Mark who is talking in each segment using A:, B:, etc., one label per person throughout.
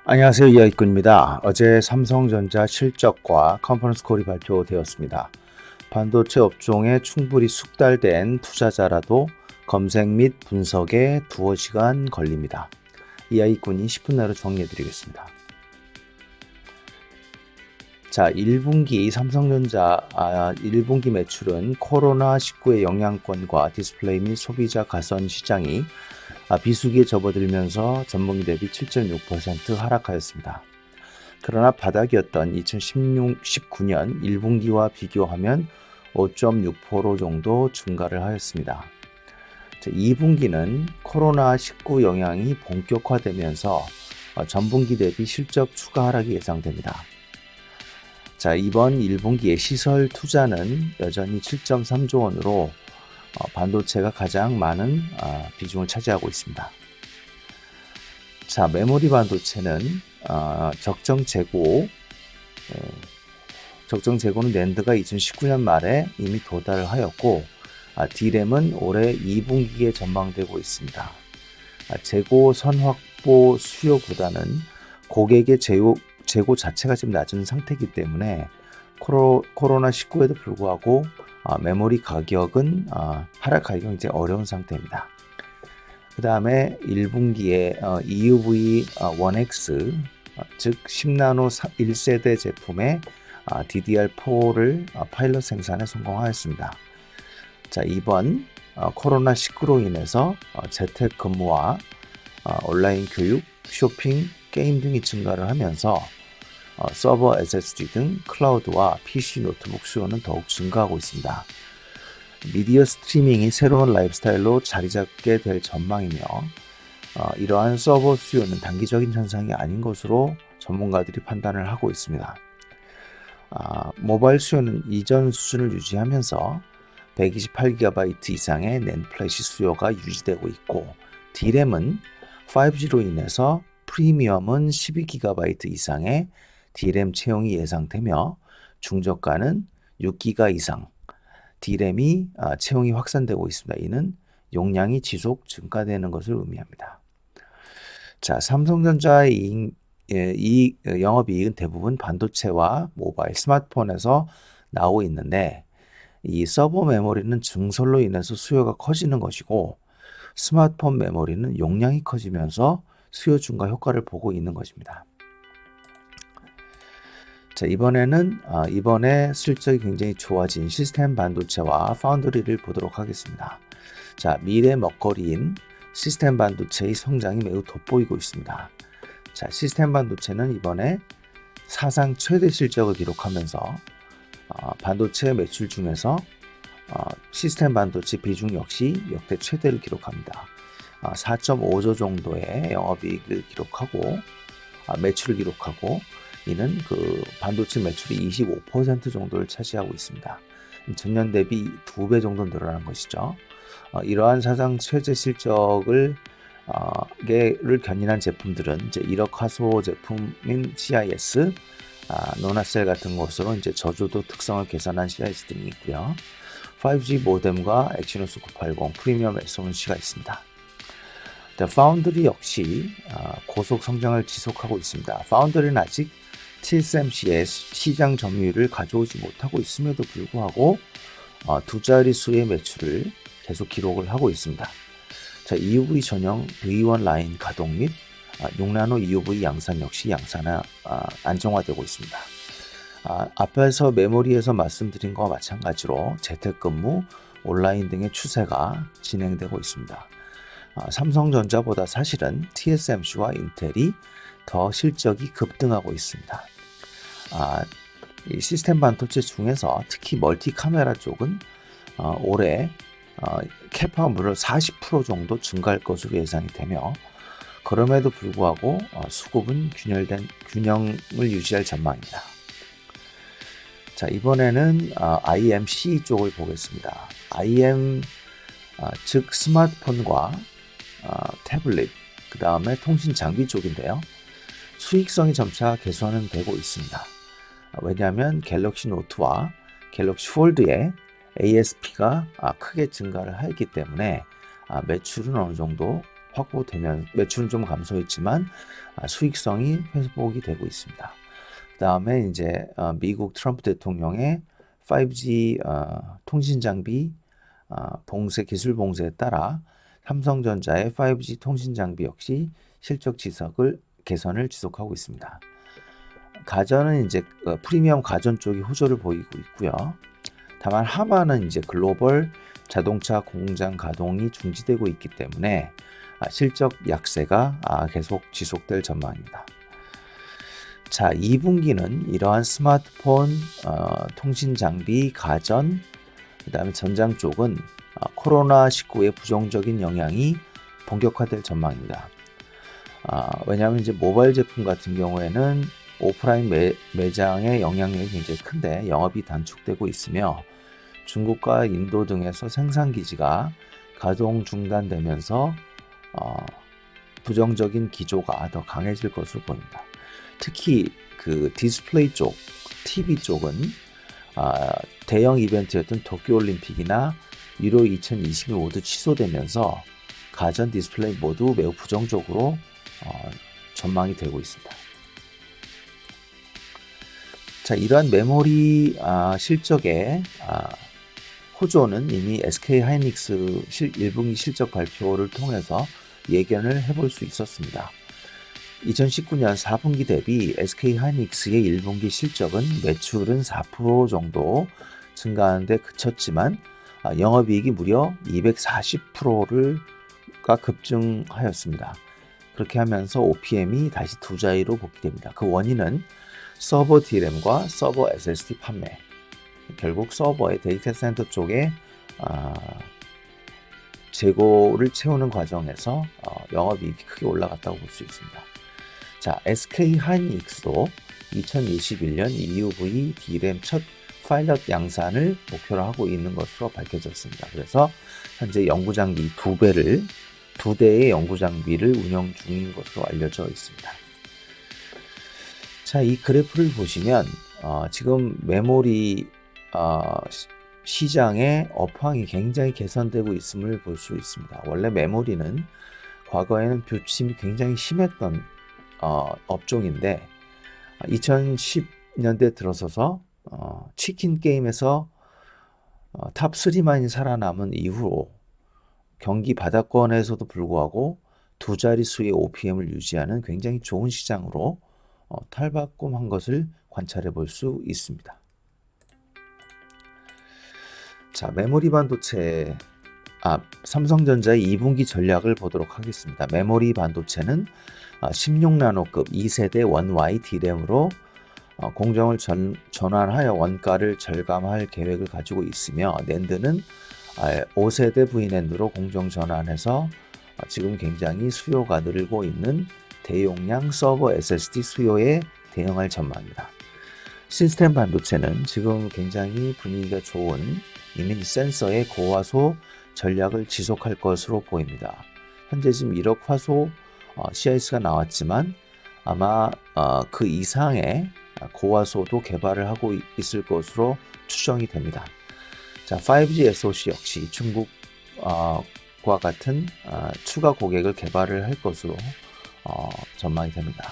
A: 안녕하세요. 이하이군입니다. 어제 삼성전자 실적과 컨퍼런스 콜이 발표되었습니다. 반도체 업종에 충분히 숙달된 투자자라도 검색 및 분석에 두어 시간 걸립니다. 이하이군이 10분 내로 정리해드리겠습니다. 자, 1분기 삼성전자 1분기 매출은 코로나19의 영향권과 디스플레이 및 소비자 가선 시장이 비수기에 접어들면서 전분기 대비 7.6% 하락하였습니다. 그러나 바닥이었던 2019년 1분기와 비교하면 5.6% 정도 증가를 하였습니다. 2분기는 코로나19 영향이 본격화되면서 전분기 대비 실적 추가 하락이 예상됩니다. 자, 이번 1분기의 시설 투자는 여전히 7.3조 원으로 반도체가 가장 많은 비중을 차지하고 있습니다. 자, 메모리 반도체는 적정 재고는 낸드가 2019년 말에 이미 도달을 하였고 D램은 올해 2분기에 전망되고 있습니다. 재고 선확보 수요보다는 고객의 재고 자체가 지금 낮은 상태이기 때문에 코로나19에도 불구하고 메모리 가격은 하락하기가 굉장히 어려운 상태입니다. 그 다음에 1분기에 EUV 1X 즉 10나노 1세대 제품의 DDR4를 파일럿 생산에 성공하였습니다. 자, 이번 코로나19로 인해서 재택근무와 온라인 교육, 쇼핑, 게임 등이 증가를 하면서 서버 SSD 등 클라우드와 PC 노트북 수요는 더욱 증가하고 있습니다. 미디어 스트리밍이 새로운 라이프 스타일로 자리 잡게 될 전망이며 이러한 서버 수요는 단기적인 현상이 아닌 것으로 전문가들이 판단을 하고 있습니다. 모바일 수요는 이전 수준을 유지하면서 128GB 이상의 낸드 플래시 수요가 유지되고 있고 D램은 5G로 인해서 프리미엄은 12GB 이상의 D램 채용이 예상되며 중저가는 6GB 이상 D램이 채용이 확산되고 있습니다. 이는 용량이 지속 증가되는 것을 의미합니다. 자, 삼성전자의 영업이익은 대부분 반도체와 모바일, 스마트폰에서 나오고 있는데 이 서버 메모리는 증설로 인해서 수요가 커지는 것이고 스마트폰 메모리는 용량이 커지면서 수요 증가 효과를 보고 있는 것입니다. 자, 이번에 실적이 굉장히 좋아진 시스템 반도체와 파운드리를 보도록 하겠습니다. 자, 미래 먹거리인 시스템 반도체의 성장이 매우 돋보이고 있습니다. 자, 시스템 반도체는 이번에 사상 최대 실적을 기록하면서 반도체 매출 중에서 시스템 반도체 비중 역시 역대 최대를 기록합니다. 4.5조 정도의 영업이익을 기록하고 매출을 기록하고 이는 그 반도체 매출이 25% 정도를 차지하고 있습니다. 전년 대비 2배 정도 늘어난 것이죠. 이러한 사상 최대 실적을 견인한 제품들은 이제 1억 화소 제품인 CIS, 노나셀 같은 것으로 이제 저조도 특성을 개선한 CIS 등이 있고요. 5G 모뎀과 엑시노스 980 프리미엄 SoC가 있습니다. 파운드리 역시 고속 성장을 지속하고 있습니다. 파운드리는 아직 TSMC의 시장 점유율을 가져오지 못하고 있음에도 불구하고 두 자릿수의 매출을 계속 기록을 하고 있습니다. 자, EUV 전용 V1 라인 가동 및 6나노 EUV 양산 역시 안정화되고 있습니다. 앞에서 메모리에서 말씀드린 것과 마찬가지로 재택근무, 온라인 등의 추세가 진행되고 있습니다. 삼성전자보다 사실은 TSMC와 인텔이 더 실적이 급등하고 있습니다. 이 시스템 반도체 중에서 특히 멀티 카메라 쪽은 올해 캐파가 무려 40% 정도 증가할 것으로 예상이 되며 그럼에도 불구하고 수급은 균형을 유지할 전망입니다. 자, 이번에는 IMC 쪽을 보겠습니다. IM 즉 스마트폰과 태블릿, 그 다음에 통신 장비 쪽인데요. 수익성이 점차 개선은 되고 있습니다. 왜냐하면 갤럭시 노트와 갤럭시 폴드의 ASP가 크게 증가를 하였기 때문에 매출은 어느 정도 확보되면 매출은 좀 감소했지만 수익성이 회복이 되고 있습니다. 그 다음에 이제 미국 트럼프 대통령의 5G 통신 장비 봉쇄 기술 봉쇄에 따라 삼성전자의 5G 통신 장비 역시 실적 개선을 지속하고 있습니다. 가전은 이제 프리미엄 가전 쪽이 호조를 보이고 있고요. 다만 하반은 이제 글로벌 자동차 공장 가동이 중지되고 있기 때문에 실적 약세가 계속 지속될 전망입니다. 자, 2분기는 이러한 스마트폰, 통신 장비, 가전, 그 다음에 전장 쪽은 코로나19의 부정적인 영향이 본격화될 전망입니다. 왜냐하면 이제 모바일 제품 같은 경우에는 오프라인 매장의 영향력이 굉장히 큰데 영업이 단축되고 있으며 중국과 인도 등에서 생산 기지가 가동 중단되면서 부정적인 기조가 더 강해질 것으로 보입니다. 특히 그 디스플레이 쪽, TV 쪽은 대형 이벤트였던 도쿄올림픽이나 유로 2022 모두 취소되면서 가전 디스플레이 모두 매우 부정적으로 전망이 되고 있습니다. 자, 이러한 메모리 실적의 호조는 이미 SK 하이닉스 1분기 실적 발표를 통해서 예견을 해볼 수 있었습니다. 2019년 4분기 대비 SK 하이닉스의 1분기 실적은 매출은 4% 정도 증가하는 데 그쳤지만 영업이익이 무려 240%가 급증하였습니다. 그렇게 하면서 OPM이 다시 두 자리로 복귀됩니다. 그 원인은 서버 DRAM과 서버 SSD 판매, 결국 서버의 데이터 센터 쪽에 재고를 채우는 과정에서 영업이익이 크게 올라갔다고 볼 수 있습니다. 자, SK 하이닉스도 2021년 EUV DRAM 첫 파일럿 양산을 목표로 하고 있는 것으로 밝혀졌습니다. 그래서 현재 연구장비 2대의 연구장비를 운영 중인 것으로 알려져 있습니다. 자, 이 그래프를 보시면 지금 메모리 시장의 업황이 굉장히 개선되고 있음을 볼 수 있습니다. 원래 메모리는 과거에는 부침이 굉장히 심했던 업종인데 2010년대 들어서서 치킨 게임에서 탑3만이 살아남은 이후로 경기 바닥권에서도 불구하고 두 자릿수의 OPM을 유지하는 굉장히 좋은 시장으로 탈바꿈한 것을 관찰해 볼 수 있습니다. 자, 메모리 반도체 삼성전자의 2분기 전략을 보도록 하겠습니다. 메모리 반도체는 16나노급 2세대 1Y DRAM으로 공정을 전환하여 원가를 절감할 계획을 가지고 있으며 낸드는 5세대 V낸드로 공정 전환해서 지금 굉장히 수요가 늘고 있는 대용량 서버 SSD 수요에 대응할 전망입니다. 시스템 반도체는 지금 굉장히 분위기가 좋은 이미지 센서의 고화소 전략을 지속할 것으로 보입니다. 현재 지금 1억 화소 CIS가 나왔지만 아마 그 이상의 고화소도 개발을 하고 있을 것으로 추정이 됩니다. 자, 5G SoC 역시 중국과 같은 추가 고객을 개발을 할 것으로 전망이 됩니다.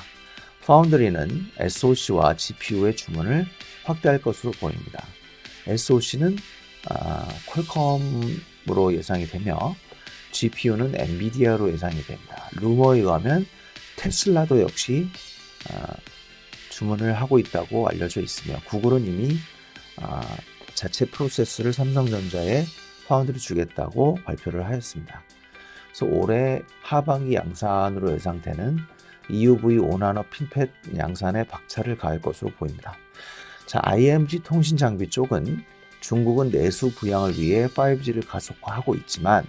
A: 파운드리는 SoC와 GPU의 주문을 확대할 것으로 보입니다. SoC는 퀄컴으로 예상이 되며 GPU는 엔비디아로 예상이 됩니다. 루머에 의하면 테슬라도 역시 주문을 하고 있다고 알려져 있으며 구글은 이미 자체 프로세스를 삼성전자에 파운드를 주겠다고 발표를 하였습니다. 그래서 올해 하반기 양산으로 예상되는 EUV 5나노 핀팻 양산에 박차를 가할 것으로 보입니다. 자, IMG 통신 장비 쪽은 중국은 내수 부양을 위해 5G를 가속화하고 있지만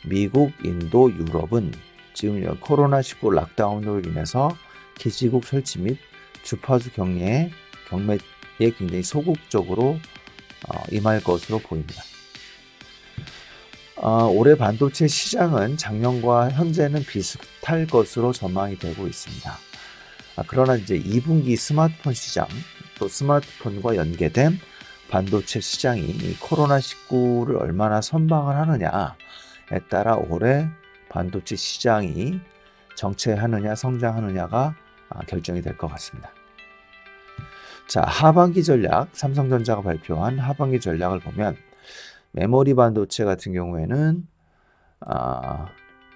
A: 미국, 인도, 유럽은 지금 코로나19 락다운으로 인해서 기지국 설치 및 주파수 경매에 굉장히 소극적으로 임할 것으로 보입니다. 올해 반도체 시장은 작년과 현재는 비슷할 것으로 전망이 되고 있습니다. 그러나 이제 2분기 스마트폰 시장, 또 스마트폰과 연계된 반도체 시장이 이 코로나19를 얼마나 선방을 하느냐에 따라 올해 반도체 시장이 정체하느냐 성장하느냐가 결정이 될 것 같습니다. 자, 하반기 전략, 삼성전자가 발표한 하반기 전략을 보면 메모리 반도체 같은 경우에는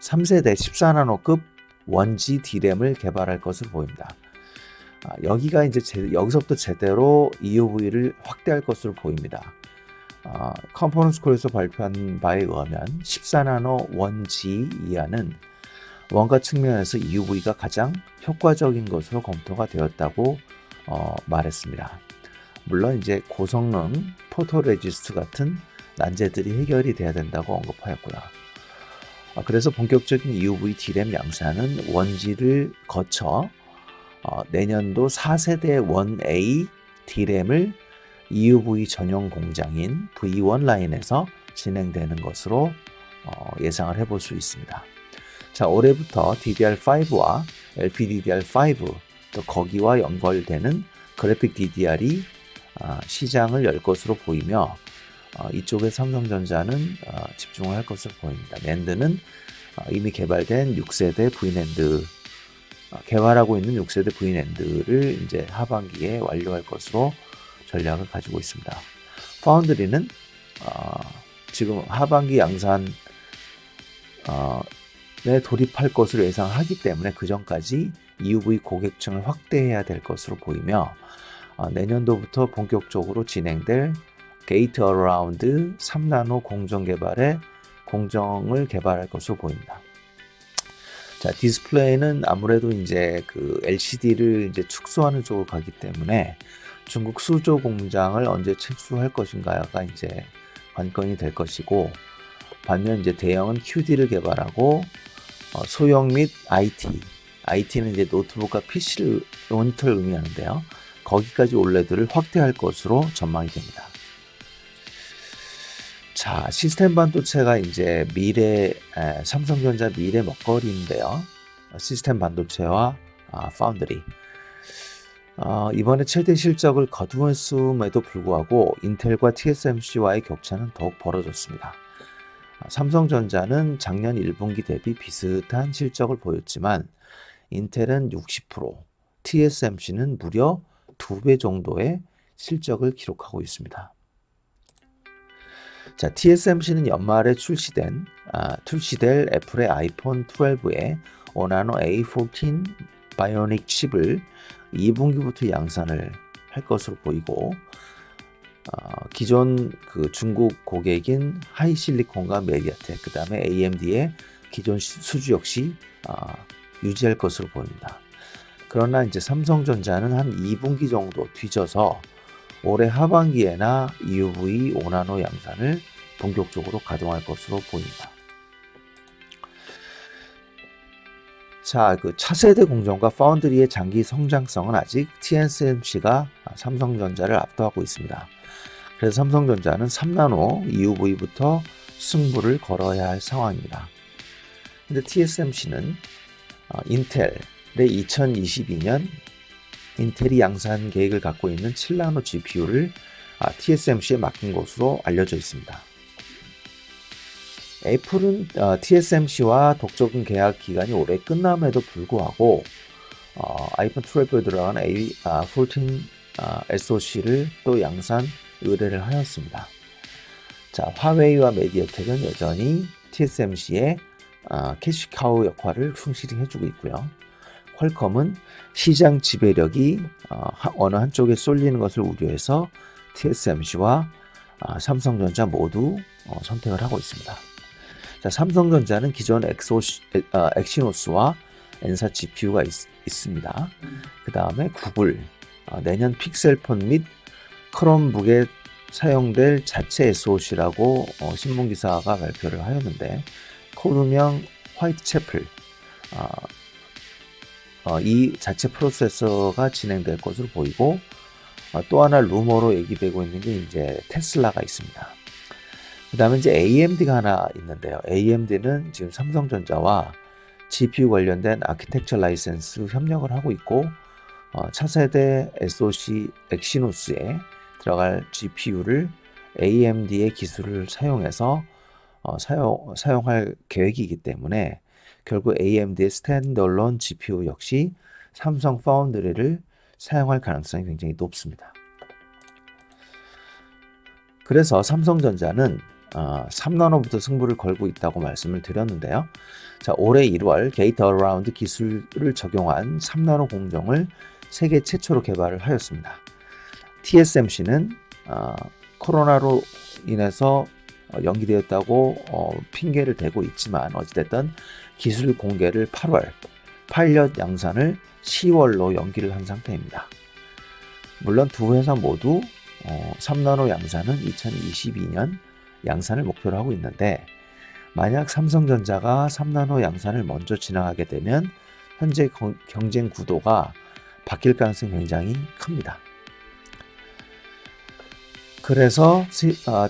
A: 3세대 14나노급 원지 D램을 개발할 것으로 보입니다. 여기가 이제 여기서부터 제대로 EUV를 확대할 것으로 보입니다. 컨퍼런스 콜에서 발표한 바에 의하면 14나노 원지 이하는 원가 측면에서 EUV가 가장 효과적인 것으로 검토가 되었다고 말했습니다. 물론 이제 고성능 포토레지스트 같은 난제들이 해결이 돼야 된다고 언급하였고요. 그래서 본격적인 EUV D램 양산은 원지를 거쳐 내년도 4세대 1A D램을 EUV 전용 공장인 V1 라인에서 진행되는 것으로 예상을 해볼 수 있습니다. 자, 올해부터 DDR5와 LPDDR5 또 거기와 연결되는 그래픽 DDR이 시장을 열 것으로 보이며 이쪽에 삼성전자는 집중을 할 것으로 보입니다. 낸드는 이미 개발된 6세대 V낸드 개발하고 있는 6세대 V낸드를 이제 하반기에 완료할 것으로 전략을 가지고 있습니다. 파운드리는 지금 하반기 양산에 돌입할 것으로 예상하기 때문에 그 전까지 EUV 고객층을 확대해야 될 것으로 보이며 내년도부터 본격적으로 진행될 게이트 어라운드 3나노 공정을 개발할 것으로 보입니다. 자, 디스플레이는 아무래도 이제 그 LCD를 이제 축소하는 쪽으로 가기 때문에 중국 수조 공장을 언제 철수할 것인가가 이제 관건이 될 것이고, 반면 이제 대형은 QD를 개발하고 소형 및 IT는 이제 노트북과 PC를 모니터를 의미하는데요. 거기까지 OLED를 확대할 것으로 전망이 됩니다. 자, 시스템 반도체가 이제 삼성전자 미래 먹거리인데요. 시스템 반도체와 파운드리. 이번에 최대 실적을 거두었음에도 불구하고 인텔과 TSMC와의 격차는 더욱 벌어졌습니다. 삼성전자는 작년 1분기 대비 비슷한 실적을 보였지만 인텔은 60%, TSMC는 무려 2배 정도의 실적을 기록하고 있습니다. 자, TSMC는 연말에 출시될 애플의 아이폰 12에 5나노 A14 바이오닉 칩을 2분기부터 양산을 할 것으로 보이고, 기존 그 중국 고객인 하이실리콘과 메디아텍, 그 다음에 AMD의 기존 수주 역시 유지할 것으로 보입니다. 그러나 이제 삼성전자는 한 2분기 정도 뒤져서 올해 하반기에나 EUV 5나노 양산을 본격적으로 가동할 것으로 보입니다. 자, 그 차세대 공정과 파운드리의 장기 성장성은 아직 TSMC가 삼성전자를 압도하고 있습니다. 그래서 삼성전자는 3나노 EUV부터 승부를 걸어야 할 상황입니다. 근데 TSMC는 인텔의 2022년 인텔이 양산 계획을 갖고 있는 7나노 GPU를 TSMC에 맡긴 것으로 알려져 있습니다. 애플은 TSMC와 독점금 계약 기간이 올해 끝남에도 불구하고 아이폰 12에 들어간 A14 SoC를 또 양산 의뢰를 하였습니다. 자, 화웨이와 메디아텍은 여전히 TSMC의 캐시카우 역할을 충실히 해주고 있고요. 퀄컴은 시장 지배력이 어느 한쪽에 쏠리는 것을 우려해서 TSMC와 삼성전자 모두 선택을 하고 있습니다. 자, 삼성전자는 기존 엑시노스와 엔사 GPU가 있습니다. 그 다음에 구글, 내년 픽셀폰 및 크롬북에 사용될 자체 SoC라고 신문기사가 발표를 하였는데, 코드명 화이트채플, 이 자체 프로세서가 진행될 것으로 보이고, 또 하나 루머로 얘기되고 있는 게 이제 테슬라가 있습니다. 그 다음에 이제 AMD가 하나 있는데요. AMD는 지금 삼성전자와 GPU 관련된 아키텍처 라이센스 협력을 하고 있고, 차세대 SoC 엑시노스에 들어갈 GPU를 AMD의 기술을 사용해서 사용할 계획이기 때문에 결국 AMD의 스탠드얼론 GPU 역시 삼성 파운드리를 사용할 가능성이 굉장히 높습니다. 그래서 삼성전자는 3나노부터 승부를 걸고 있다고 말씀을 드렸는데요. 자, 올해 1월 게이트 어라운드 기술을 적용한 3나노 공정을 세계 최초로 개발을 하였습니다. TSMC는 코로나로 인해서 연기되었다고 핑계를 대고 있지만 어찌됐든 기술 공개를 8월, 파일럿 양산을 10월로 연기를 한 상태입니다. 물론 두 회사 모두 3나노 양산은 2022년 양산을 목표로 하고 있는데 만약 삼성전자가 3나노 양산을 먼저 진행하게 되면 현재 경쟁 구도가 바뀔 가능성이 굉장히 큽니다. 그래서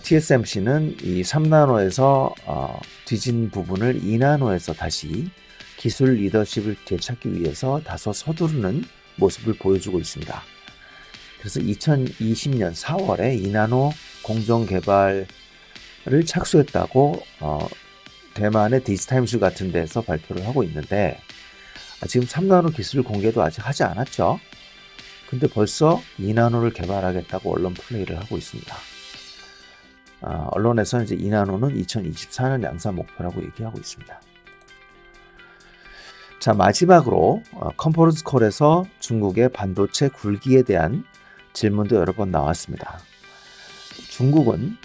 A: TSMC는 이 3나노에서 뒤진 부분을 2나노에서 다시 기술 리더십을 되찾기 위해서 다소 서두르는 모습을 보여주고 있습니다. 그래서 2020년 4월에 2나노 공정 개발을 착수했다고 대만의 디지타임스 같은 데서 발표를 하고 있는데 지금 3나노 기술 공개도 아직 하지 않았죠. 근데 벌써 2나노를 개발하겠다고 언론 플레이를 하고 있습니다. 언론에서는 이제 2나노는 2024년 양산 목표라고 얘기하고 있습니다. 자, 마지막으로 컨퍼런스 콜에서 중국의 반도체 굴기에 대한 질문도 여러 번 나왔습니다. 중국은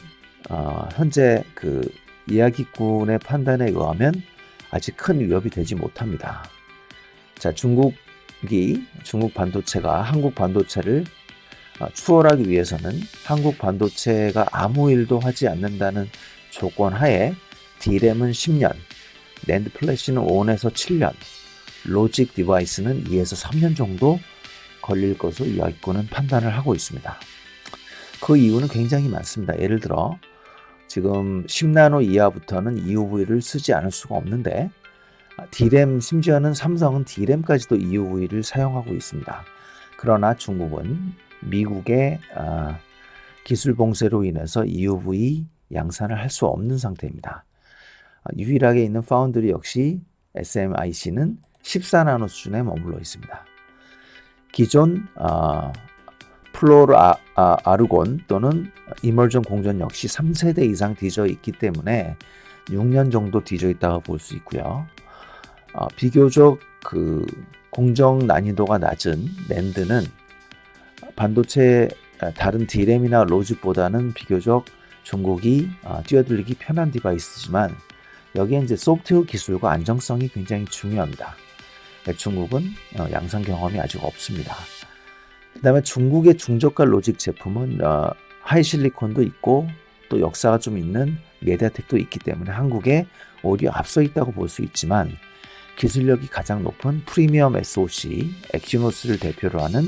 A: 현재 그 이야기꾼의 판단에 의하면 아직 큰 위협이 되지 못합니다. 자, 중국 반도체가 한국 반도체를 추월하기 위해서는 한국 반도체가 아무 일도 하지 않는다는 조건 하에 D램은 10년, 낸드 플래시는 5에서 7년, 로직 디바이스는 2에서 3년 정도 걸릴 것으로 이야기꾼은 판단을 하고 있습니다. 그 이유는 굉장히 많습니다. 예를 들어 지금 10나노 이하부터는 EUV를 쓰지 않을 수가 없는데 D램, 심지어는 삼성은 D램까지도 EUV를 사용하고 있습니다. 그러나 중국은 미국의 기술 봉쇄로 인해서 EUV 양산을 할 수 없는 상태입니다. 유일하게 있는 파운드리 역시 SMIC는 14나노 수준에 머물러 있습니다. 기존 플로르 아르곤 또는 이멀전 공정 역시 3세대 이상 뒤져 있기 때문에 6년 정도 뒤져 있다고 볼 수 있고요. 비교적 그 공정 난이도가 낮은 낸드는 반도체 다른 D램이나 로직보다는 비교적 중국이 뛰어들기 편한 디바이스지만 여기에 이제 소프트웨어 기술과 안정성이 굉장히 중요합니다. 중국은 양산 경험이 아직 없습니다. 그 다음에 중국의 중저가 로직 제품은 하이실리콘도 있고 또 역사가 좀 있는 메디아텍도 있기 때문에 한국에 오히려 앞서 있다고 볼 수 있지만 기술력이 가장 높은 프리미엄 SoC, 엑시노스를 대표로 하는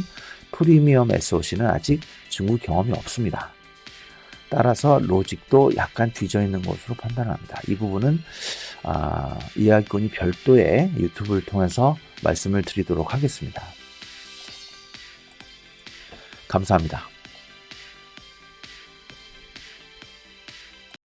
A: 프리미엄 SoC는 아직 중국 경험이 없습니다. 따라서 로직도 약간 뒤져 있는 것으로 판단합니다. 이 부분은 이야기꾼이 별도의 유튜브를 통해서 말씀을 드리도록 하겠습니다. 감사합니다.